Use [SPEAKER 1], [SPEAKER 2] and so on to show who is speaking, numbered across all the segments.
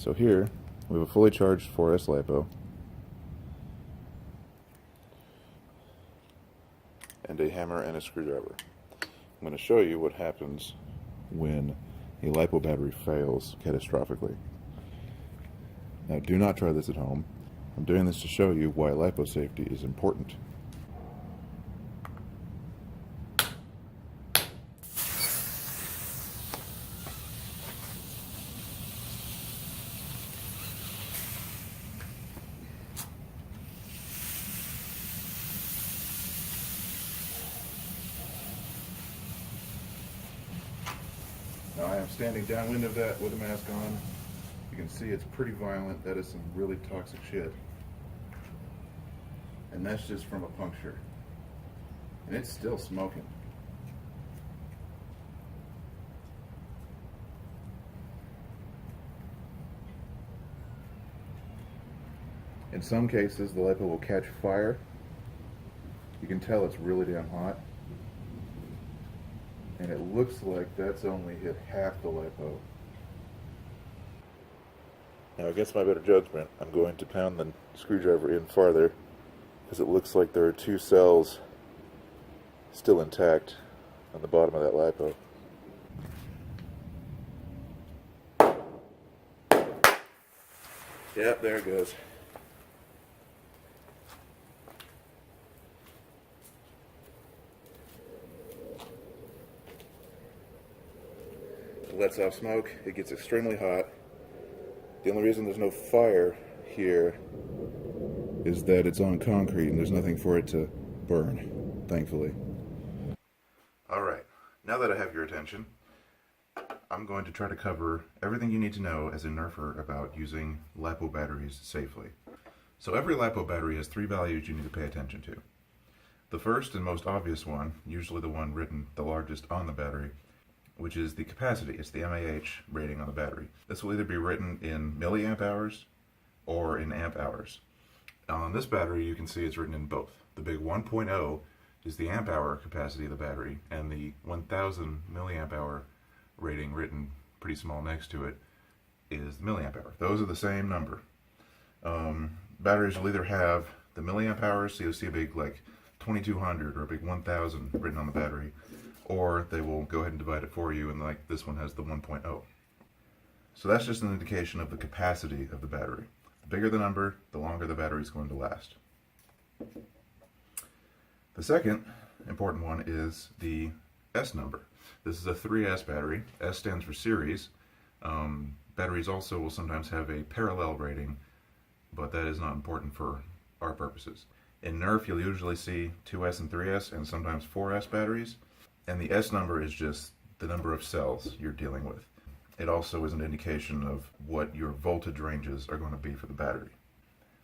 [SPEAKER 1] So here, we have a fully charged 4S LiPo and a hammer and a screwdriver. I'm going to show you what happens when a LiPo battery fails catastrophically. Now, do not try this at home. I'm doing this to show you why LiPo safety is important. Now I am standing downwind of that with a mask on. You can see it's pretty violent. That is some really toxic shit. And that's just from a puncture. And it's still smoking. In some cases, the LiPo will catch fire. You can tell it's really damn hot. And it looks like that's only hit half the LiPo. Now, against my better judgment, I'm going to pound the screwdriver in farther because it looks like there are two cells still intact on the bottom of that LiPo. Yep, there it goes. It lets off smoke, it gets extremely hot. The only reason there's no fire here is that it's on concrete and there's nothing for it to burn, thankfully. Alright, now that I have your attention, I'm going to try to cover everything you need to know as a nerfer about using LiPo batteries safely. So every LiPo battery has three values you need to pay attention to. The first and most obvious one, usually the one written the largest on the battery, which is the capacity. It's the mAh rating on the battery. This will either be written in milliamp hours or in amp hours. On this battery, you can see it's written in both. The big 1.0 is the amp hour capacity of the battery, and the 1000 milliamp hour rating written pretty small next to it is the milliamp hour. Those are the same number. Batteries will either have the milliamp hours, so you'll see a big like 2200 or a big 1000 written on the battery, or they will go ahead and divide it for you, and like this one has the 1.0. So that's just an indication of the capacity of the battery. The bigger the number, the longer the battery is going to last. The second important one is the S number. This is a 3S battery. S stands for series. Batteries also will sometimes have a parallel rating, but that is not important for our purposes. In Nerf, you'll usually see 2S and 3S and sometimes 4S batteries. And the S number is just the number of cells you're dealing with. It also is an indication of what your voltage ranges are going to be for the battery.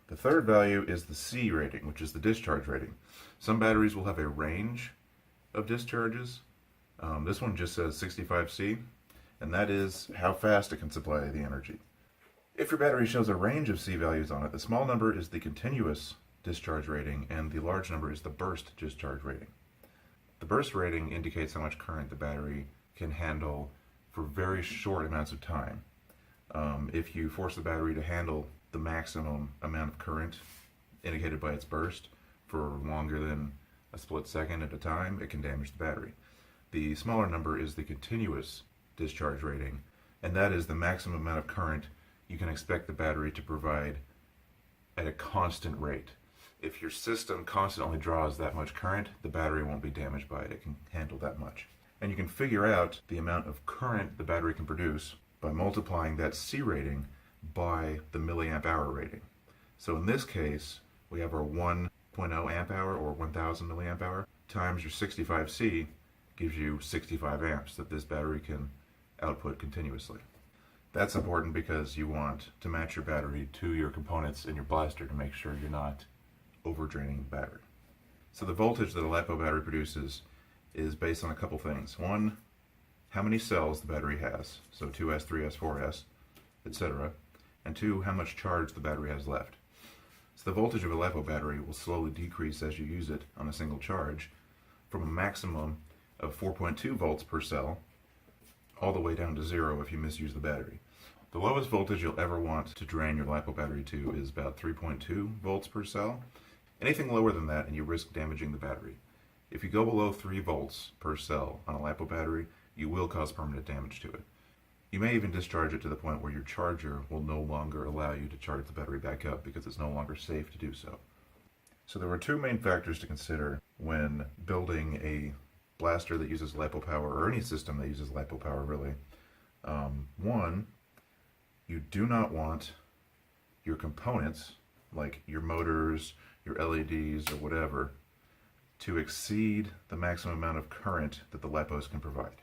[SPEAKER 1] The third value is the C rating, which is the discharge rating. Some batteries will have a range of discharges. This one just says 65C, and that is how fast it can supply the energy. If your battery shows a range of C values on it, the small number is the continuous discharge rating, and the large number is the burst discharge rating. The burst rating indicates how much current the battery can handle for very short amounts of time. If you force the battery to handle the maximum amount of current indicated by its burst for longer than a split second at a time, it can damage the battery. The smaller number is the continuous discharge rating, and that is the maximum amount of current you can expect the battery to provide at a constant rate. If your system constantly draws that much current, the battery won't be damaged by it. It can handle that much. And you can figure out the amount of current the battery can produce by multiplying that C rating by the milliamp hour rating. So in this case, we have our 1.0 amp hour or 1000 milliamp hour times your 65C gives you 65 amps that this battery can output continuously. That's important because you want to match your battery to your components in your blaster to make sure you're not overdraining the battery. So the voltage that a LiPo battery produces is based on a couple things. One, how many cells the battery has, so 2S, 3S, 4S, etc. And two, how much charge the battery has left. So the voltage of a LiPo battery will slowly decrease as you use it on a single charge from a maximum of 4.2 volts per cell all the way down to 0 if you misuse the battery. The lowest voltage you'll ever want to drain your LiPo battery to is about 3.2 volts per cell. Anything lower than that and you risk damaging the battery. If you go below 3 volts per cell on a LiPo battery, you will cause permanent damage to it. You may even discharge it to the point where your charger will no longer allow you to charge the battery back up because it's no longer safe to do so. So there were two main factors to consider when building a blaster that uses LiPo power, or any system that uses LiPo power really. One, you do not want your components, like your motors, your LEDs, or whatever, to exceed the maximum amount of current that the LiPos can provide.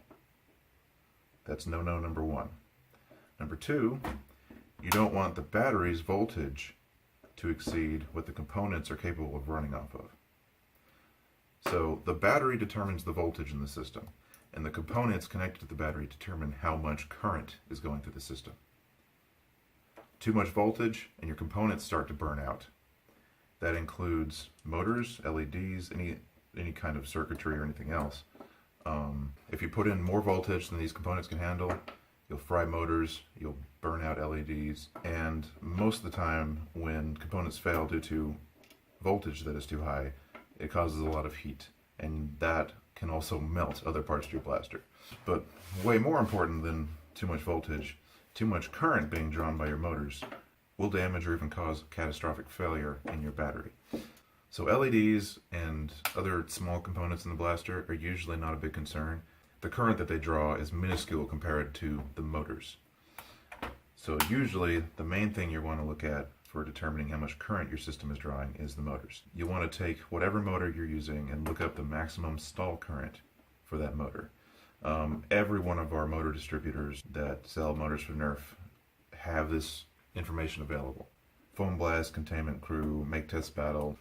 [SPEAKER 1] That's no-no number one. Number two, you don't want the battery's voltage to exceed what the components are capable of running off of. So the battery determines the voltage in the system, and the components connected to the battery determine how much current is going through the system. Too much voltage and your components start to burn out. That includes motors, LEDs, any kind of circuitry or anything else. If you put in more voltage than these components can handle, you'll fry motors, you'll burn out LEDs, and most of the time when components fail due to voltage that is too high, it causes a lot of heat, and that can also melt other parts of your blaster. But way more important than too much voltage, too much current being drawn by your motors will damage or even cause catastrophic failure in your battery. So LEDs and other small components in the blaster are usually not a big concern. The current that they draw is minuscule compared to the motors. So usually the main thing you want to look at for determining how much current your system is drawing is the motors. You want to take whatever motor you're using and look up the maximum stall current for that motor. Every one of our motor distributors that sell motors for Nerf have this information available. Foam Blast, Containment Crew, Make Test Battle,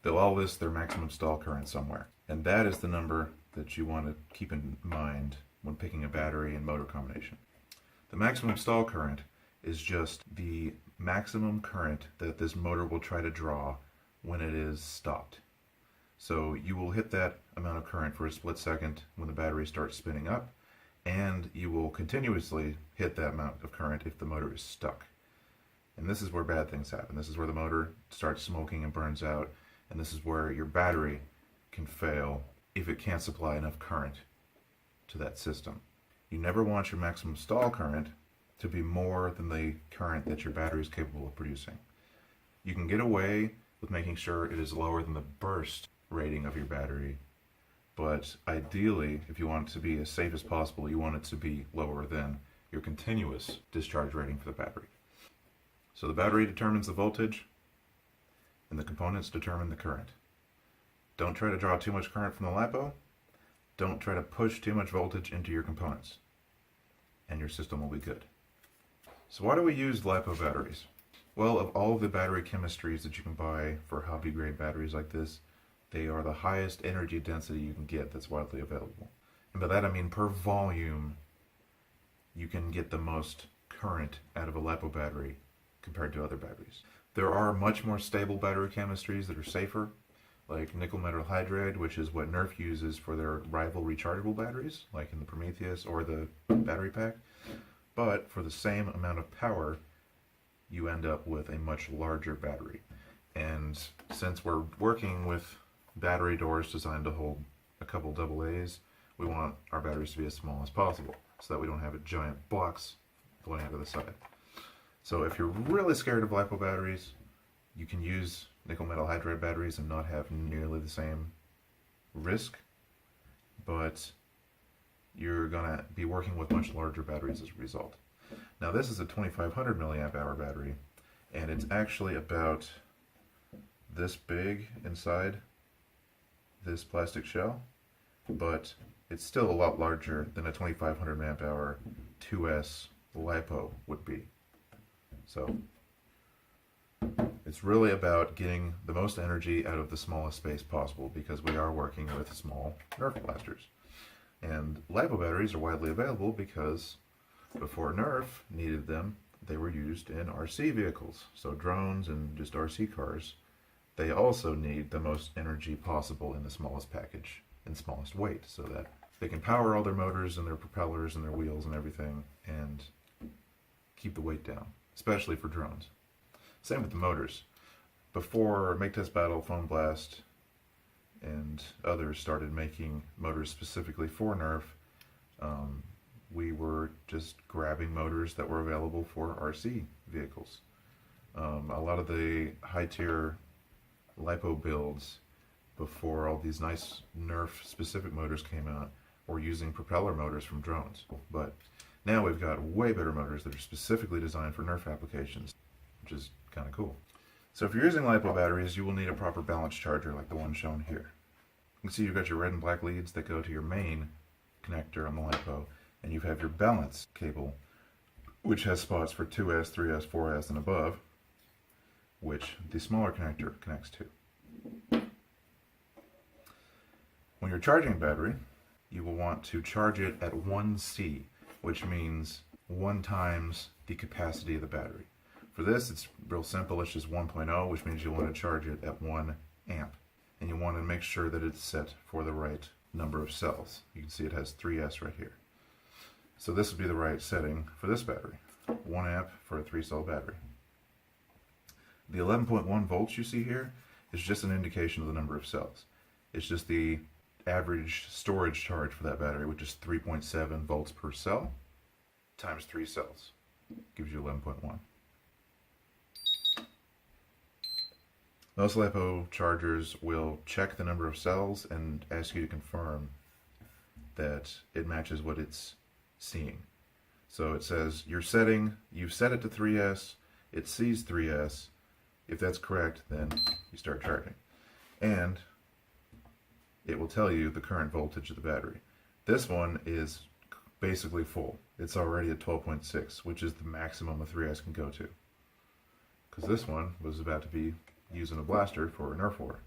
[SPEAKER 1] they'll all list their maximum stall current somewhere. And that is the number that you want to keep in mind when picking a battery and motor combination. The maximum stall current is just the maximum current that this motor will try to draw when it is stopped. So you will hit that amount of current for a split second when the battery starts spinning up, and you will continuously hit that amount of current if the motor is stuck. And this is where bad things happen. This is where the motor starts smoking and burns out, and this is where your battery can fail if it can't supply enough current to that system. You never want your maximum stall current to be more than the current that your battery is capable of producing. You can get away with making sure it is lower than the burst rating of your battery, but ideally, if you want it to be as safe as possible, you want it to be lower than your continuous discharge rating for the battery. So the battery determines the voltage, and the components determine the current. Don't try to draw too much current from the LiPo. Don't try to push too much voltage into your components, and your system will be good. So why do we use LiPo batteries? Well, of all of the battery chemistries that you can buy for hobby grade batteries like this, they are the highest energy density you can get that's widely available. And by that I mean per volume, you can get the most current out of a LiPo battery compared to other batteries. There are much more stable battery chemistries that are safer, like nickel metal hydride, which is what Nerf uses for their rival rechargeable batteries, like in the Prometheus or the battery pack. But for the same amount of power, you end up with a much larger battery. And since we're working with battery doors designed to hold a couple AA's, we want our batteries to be as small as possible so that we don't have a giant box blowing out of the side. So if you're really scared of LiPo batteries, you can use nickel metal hydride batteries and not have nearly the same risk, but you're going to be working with much larger batteries as a result. Now this is a 2500 milliamp hour battery, and it's actually about this big inside this plastic shell, but it's still a lot larger than a 2500 milliamp hour 2S LiPo would be. So it's really about getting the most energy out of the smallest space possible, because we are working with small Nerf blasters. And LiPo batteries are widely available because before Nerf needed them, they were used in RC vehicles. So drones and just RC cars, they also need the most energy possible in the smallest package and smallest weight, so that they can power all their motors and their propellers and their wheels and everything, and keep the weight down, especially for drones. Same with the motors. Before Make Test Battle, Foam Blast, and others started making motors specifically for Nerf, we were just grabbing motors that were available for RC vehicles. A lot of the high-tier LiPo builds before all these nice Nerf-specific motors came out were using propeller motors from drones. But now we've got way better motors that are specifically designed for Nerf applications, which is kind of cool. So if you're using LiPo batteries, you will need a proper balance charger like the one shown here. You can see you've got your red and black leads that go to your main connector on the LiPo, and you have your balance cable, which has spots for 2S, 3S, 4S, and above, which the smaller connector connects to. When you're charging a battery, you will want to charge it at 1C, which means 1 times the capacity of the battery. For this, it's real simple. It's just 1.0, which means you want to charge it at 1 amp. And you want to make sure that it's set for the right number of cells. You can see it has 3S right here. So this would be the right setting for this battery. 1 amp for a 3-cell battery. The 11.1 volts you see here is just an indication of the number of cells. It's just the average storage charge for that battery, which is 3.7 volts per cell times 3 cells. Gives you 11.1. Most LiPo chargers will check the number of cells and ask you to confirm that it matches what it's seeing. So it says you've set it to 3S, it sees 3S. If that's correct, then you start charging. And it will tell you the current voltage of the battery. This one is basically full. It's already at 12.6, which is the maximum a 3S can go to. Because this one was about to be using a blaster for a Nerf war.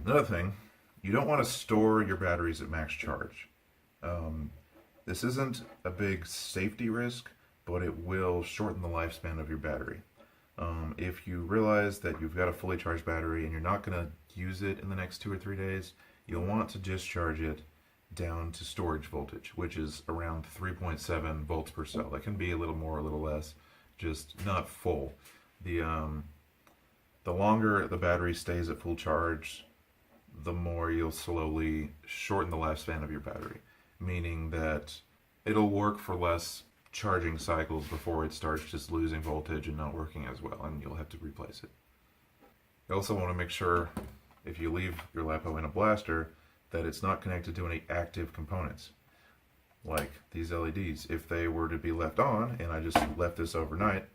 [SPEAKER 1] Another thing, you don't want to store your batteries at max charge. This isn't a big safety risk, but it will shorten the lifespan of your battery. If you realize that you've got a fully charged battery and you're not going to use it in the next 2 or 3 days, you'll want to discharge it down to storage voltage, which is around 3.7 volts per cell. That can be a little more, a little less, just not full. The longer the battery stays at full charge, the more you'll slowly shorten the lifespan of your battery, meaning that it'll work for less charging cycles before it starts just losing voltage and not working as well, and you'll have to replace it. You also want to make sure, if you leave your LiPo in a blaster, that it's not connected to any active components, like these LEDs. If they were to be left on, and I just left this overnight,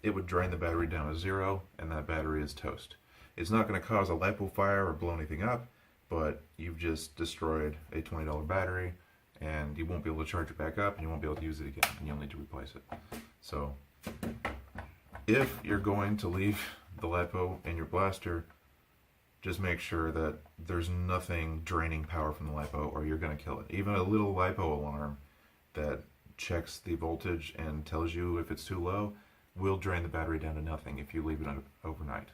[SPEAKER 1] it would drain the battery down to 0, and that battery is toast. It's not going to cause a LiPo fire or blow anything up, but you've just destroyed a $20 battery, and you won't be able to charge it back up, and you won't be able to use it again, and you'll need to replace it. So, if you're going to leave the LiPo in your blaster, just make sure that there's nothing draining power from the LiPo, or you're going to kill it. Even a little LiPo alarm that checks the voltage and tells you if it's too low will drain the battery down to nothing if you leave it overnight.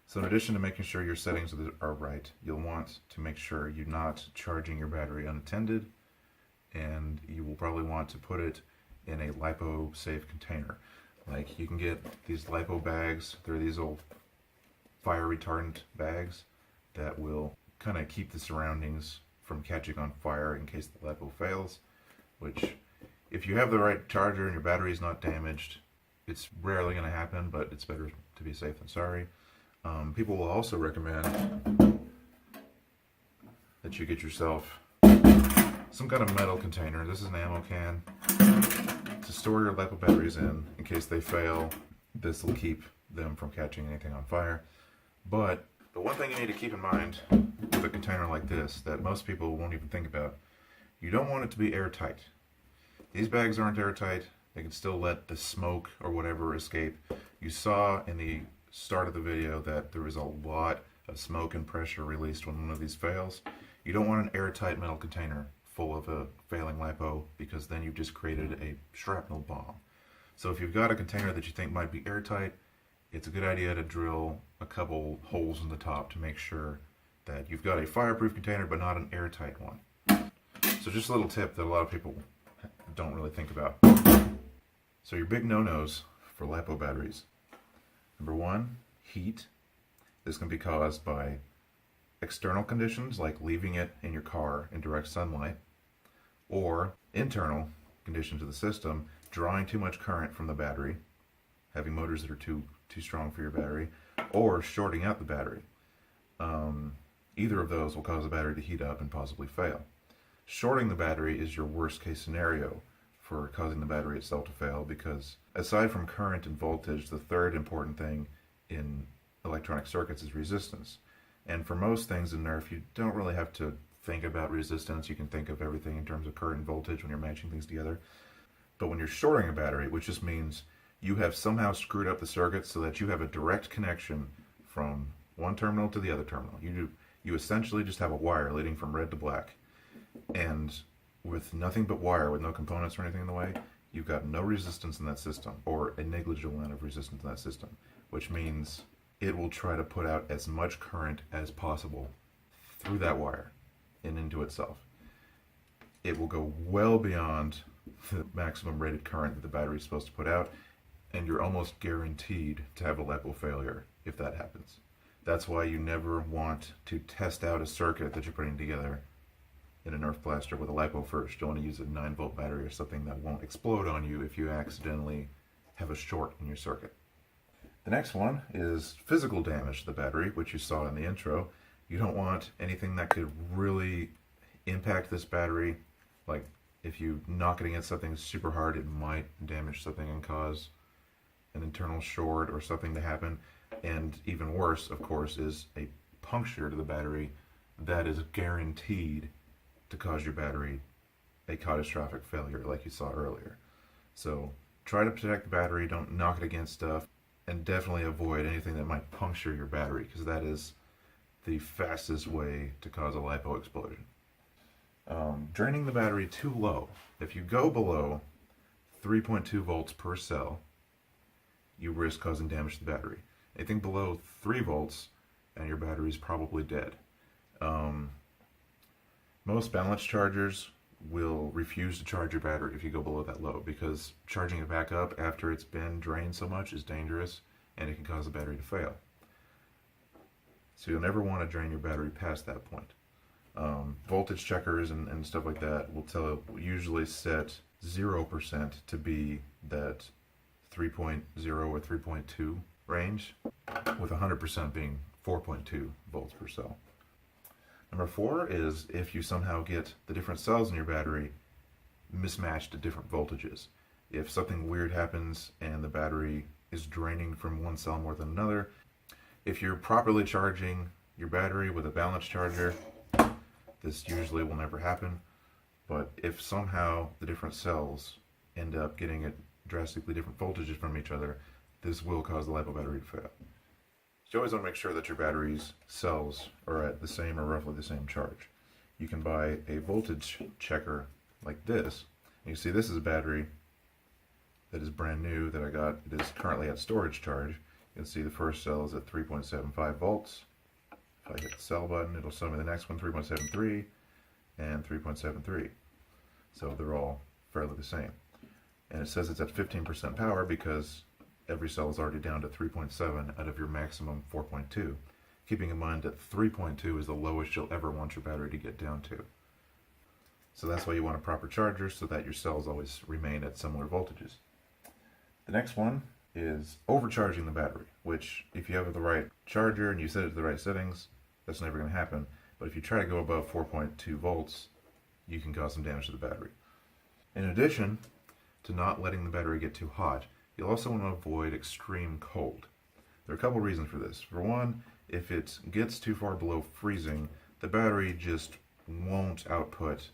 [SPEAKER 1] So in addition to making sure your settings are right, you'll want to make sure you're not charging your battery unattended, and you will probably want to put it in a LiPo safe container. Like, you can get these LiPo bags. They're these old fire retardant bags that will kind of keep the surroundings from catching on fire in case the LiPo fails, which, if you have the right charger and your battery is not damaged, it's rarely going to happen, but it's better to be safe than sorry. People will also recommend that you get yourself some kind of metal container. This is an ammo can to store your LiPo batteries in case they fail. This will keep them from catching anything on fire. But the one thing you need to keep in mind with a container like this that most people won't even think about, you don't want it to be airtight. These bags aren't airtight. They can still let the smoke or whatever escape. You saw in the start of the video that there was a lot of smoke and pressure released when one of these fails. You don't want an airtight metal container full of a failing LiPo, because then you've just created a shrapnel bomb. So if you've got a container that you think might be airtight, it's a good idea to drill a couple holes in the top to make sure that you've got a fireproof container but not an airtight one. So just a little tip that a lot of people don't really think about. So your big no-nos for LiPo batteries. Number one, heat. This can be caused by external conditions like leaving it in your car in direct sunlight, or internal conditions of the system, drawing too much current from the battery, having motors that are too strong for your battery, or shorting out the battery. Either of those will cause the battery to heat up and possibly fail. Shorting the battery is your worst case scenario for causing the battery itself to fail, because aside from current and voltage, the third important thing in electronic circuits is resistance. And for most things in Nerf, you don't really have to think about resistance. You can think of everything in terms of current and voltage when you're matching things together. But when you're shorting a battery, which just means you have somehow screwed up the circuit so that you have a direct connection from one terminal to the other terminal. You essentially just have a wire leading from red to black. And with nothing but wire, with no components or anything in the way, you've got no resistance in that system, or a negligible amount of resistance in that system, which means it will try to put out as much current as possible through that wire and into itself. It will go well beyond the maximum rated current that the battery is supposed to put out, and you're almost guaranteed to have a LiPo failure if that happens. That's why you never want to test out a circuit that you're putting together in a Nerf blaster with a LiPo first. You want to use a 9-volt battery or something that won't explode on you if you accidentally have a short in your circuit. The next one is physical damage to the battery, which you saw in the intro. You don't want anything that could really impact this battery. Like if you knock it against something super hard, it might damage something and cause an internal short or something to happen. And even worse, of course, is a puncture to the battery that is guaranteed to cause your battery a catastrophic failure like you saw earlier. So try to protect the battery, don't knock it against stuff, and definitely avoid anything that might puncture your battery, because that is the fastest way to cause a LiPo explosion. Draining the battery too low. If you go below 3.2 volts per cell, you risk causing damage to the battery. Anything below 3 volts and your battery is probably dead. Most balance chargers will refuse to charge your battery if you go below that low, because charging it back up after it's been drained so much is dangerous and it can cause the battery to fail. So you'll never want to drain your battery past that point. Voltage checkers and stuff like that will usually set 0% to be that 3.0 or 3.2 range, with 100% being 4.2 volts per cell. Number 4 is if you somehow get the different cells in your battery mismatched at different voltages. If something weird happens and the battery is draining from one cell more than another, if you're properly charging your battery with a balance charger, this usually will never happen. But if somehow the different cells end up getting at drastically different voltages from each other, this will cause the LiPo battery to fail. So you always want to make sure that your battery's cells are at the same or roughly the same charge. You can buy a voltage checker like this. And you see this is a battery that is brand new that I got. It is currently at storage charge. You can see the first cell is at 3.75 volts. If I hit the cell button, it'll show me the next one, 3.73 and 3.73. So they're all fairly the same. And it says it's at 15% power because every cell is already down to 3.7 out of your maximum 4.2. Keeping in mind that 3.2 is the lowest you'll ever want your battery to get down to. So that's why you want a proper charger, so that your cells always remain at similar voltages. The next one is overcharging the battery, which if you have the right charger and you set it to the right settings, that's never going to happen. But if you try to go above 4.2 volts, you can cause some damage to the battery. In addition to not letting the battery get too hot, you'll also want to avoid extreme cold. There are a couple reasons for this. For one, if it gets too far below freezing, the battery just won't output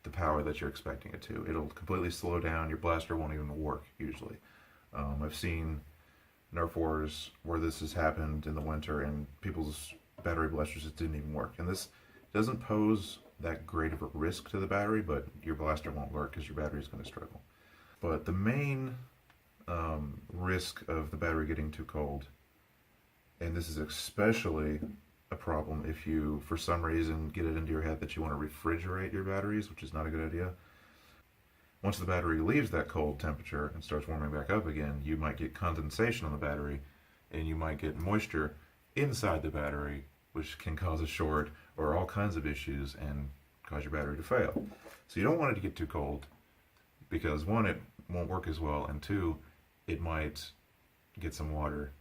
[SPEAKER 1] the power that you're expecting it to. It'll completely slow down, your blaster won't even work usually. I've seen Nerf wars where this has happened in the winter and people's battery blasters just didn't even work. And this doesn't pose that great of a risk to the battery, but your blaster won't work because your battery is going to struggle. But the main risk of the battery getting too cold, and this is especially a problem if you, for some reason, get it into your head that you want to refrigerate your batteries, which is not a good idea. Once the battery leaves that cold temperature and starts warming back up again, you might get condensation on the battery, and you might get moisture inside the battery, which can cause a short or all kinds of issues and cause your battery to fail. So you don't want it to get too cold, because one, it won't work as well, and two, it might get some water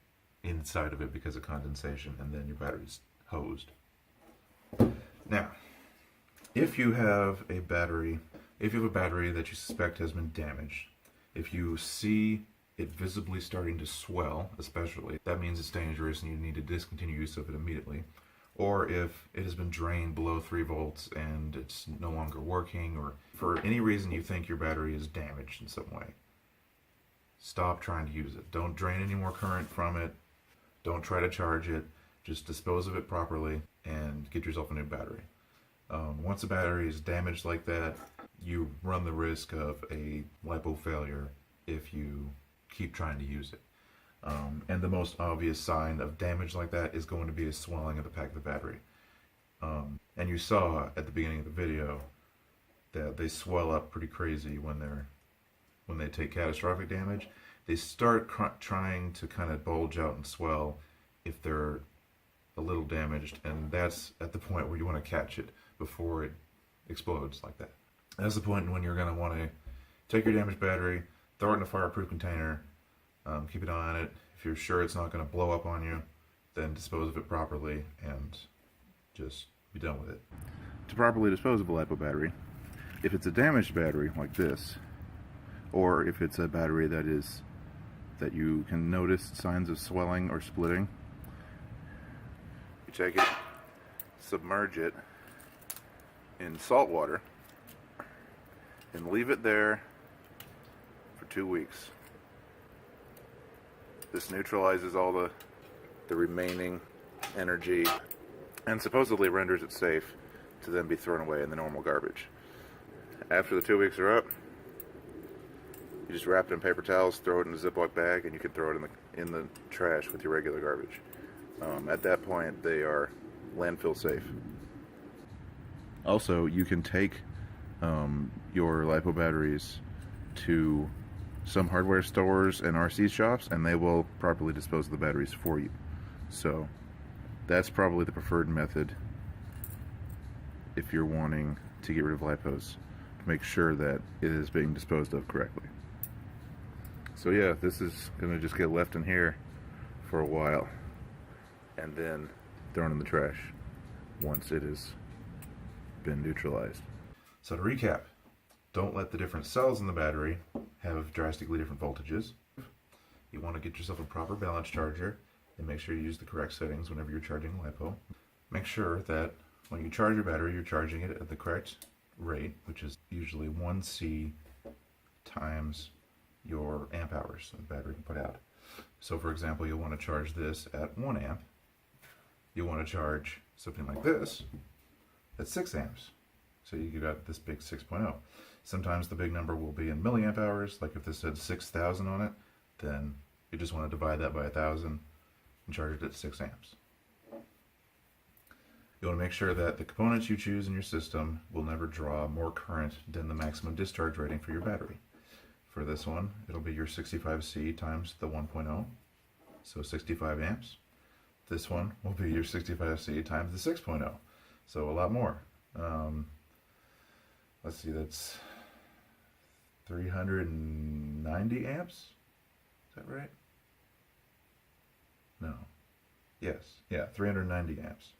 [SPEAKER 1] inside of it because of condensation, and then your battery's hosed. Now, if you have a battery that you suspect has been damaged, if you see it visibly starting to swell, especially, that means it's dangerous and you need to discontinue use of it immediately. Or if it has been drained below 3 volts and it's no longer working, or for any reason you think your battery is damaged in some way, stop trying to use it. Don't drain any more current from it. Don't try to charge it. Just dispose of it properly and get yourself a new battery. Once a battery is damaged like that, you run the risk of a LiPo failure if you keep trying to use it. And the most obvious sign of damage like that is going to be a swelling of the pack of the battery. And you saw at the beginning of the video that they swell up pretty crazy when they take catastrophic damage. They start trying to kind of bulge out and swell if they're a little damaged, and that's at the point where you want to catch it before it explodes like that. That's the point when you're going to want to take your damaged battery, throw it in a fireproof container, keep an eye on it. If you're sure it's not going to blow up on you, then dispose of it properly and just be done with it. To properly dispose of a LiPo battery, if it's a damaged battery like this, or if it's a battery that you can notice signs of swelling or splitting, you take it, submerge it in salt water, and leave it there for 2 weeks. This neutralizes all the remaining energy and supposedly renders it safe to then be thrown away in the normal garbage. After the 2 weeks are up, you just wrap it in paper towels, throw it in a Ziploc bag, and you can throw it in the trash with your regular garbage. At that point, they are landfill safe. Also, you can take your LiPo batteries to some hardware stores and RC shops, and they will properly dispose of the batteries for you. So that's probably the preferred method if you're wanting to get rid of LiPos, to make sure that it is being disposed of correctly. So yeah, this is going to just get left in here for a while and then thrown in the trash once it has been neutralized. So to recap, don't let the different cells in the battery have drastically different voltages. You want to get yourself a proper balance charger and make sure you use the correct settings whenever you're charging LiPo. Make sure that when you charge your battery, you're charging it at the correct rate, which is usually 1C times your amp hours the battery can put out. So for example, you'll want to charge this at 1 amp. You'll want to charge something like this at 6 amps. So you got this big 6.0. Sometimes the big number will be in milliamp hours, like if this said 6,000 on it, then you just want to divide that by 1,000 and charge it at 6 amps. You want to make sure that the components you choose in your system will never draw more current than the maximum discharge rating for your battery. For this one, it'll be your 65C times the 1.0, so 65 amps. This one will be your 65C times the 6.0, so a lot more. Let's see, that's 390 amps? Is that right? No. Yes. Yeah, 390 amps,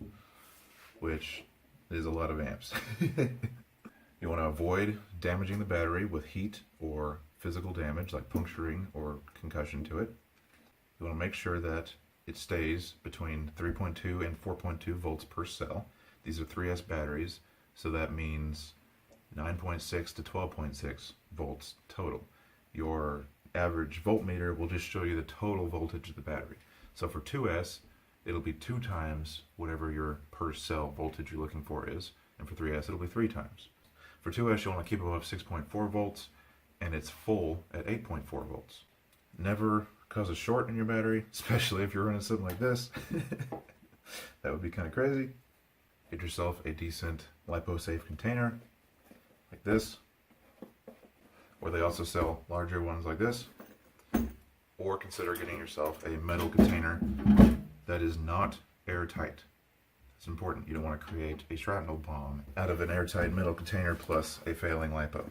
[SPEAKER 1] which is a lot of amps. You want to avoid damaging the battery with heat or physical damage like puncturing or concussion to it. You want to make sure that it stays between 3.2 and 4.2 volts per cell. These are 3S batteries, so that means 9.6 to 12.6 volts total. Your average voltmeter will just show you the total voltage of the battery. So for 2S, it'll be 2 times whatever your per cell voltage you're looking for is, and for 3S, it'll be 3 times. For 2S, you'll want to keep above 6.4 volts, and it's full at 8.4 volts. Never cause a short in your battery, especially if you're running something like this. That would be kind of crazy. Get yourself a decent LiPo safe container like this, or they also sell larger ones like this. Or consider getting yourself a metal container that is not airtight. It's important. You don't want to create a shrapnel bomb out of an airtight metal container plus a failing LiPo.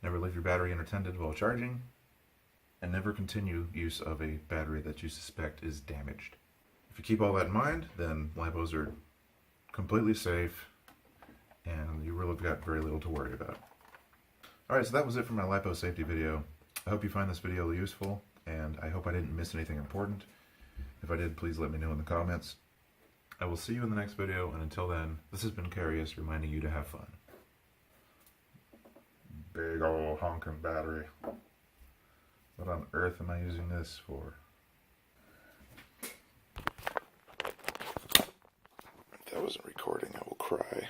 [SPEAKER 1] Never leave your battery unattended while charging, and never continue use of a battery that you suspect is damaged. If you keep all that in mind, then LiPos are completely safe, and you really got very little to worry about. Alright, so that was it for my LiPo safety video. I hope you find this video useful, and I hope I didn't miss anything important. If I did, please let me know in the comments. I will see you in the next video, and until then, this has been Carius reminding you to have fun. Big ol' honking battery. What on earth am I using this for? If that wasn't recording, I will cry.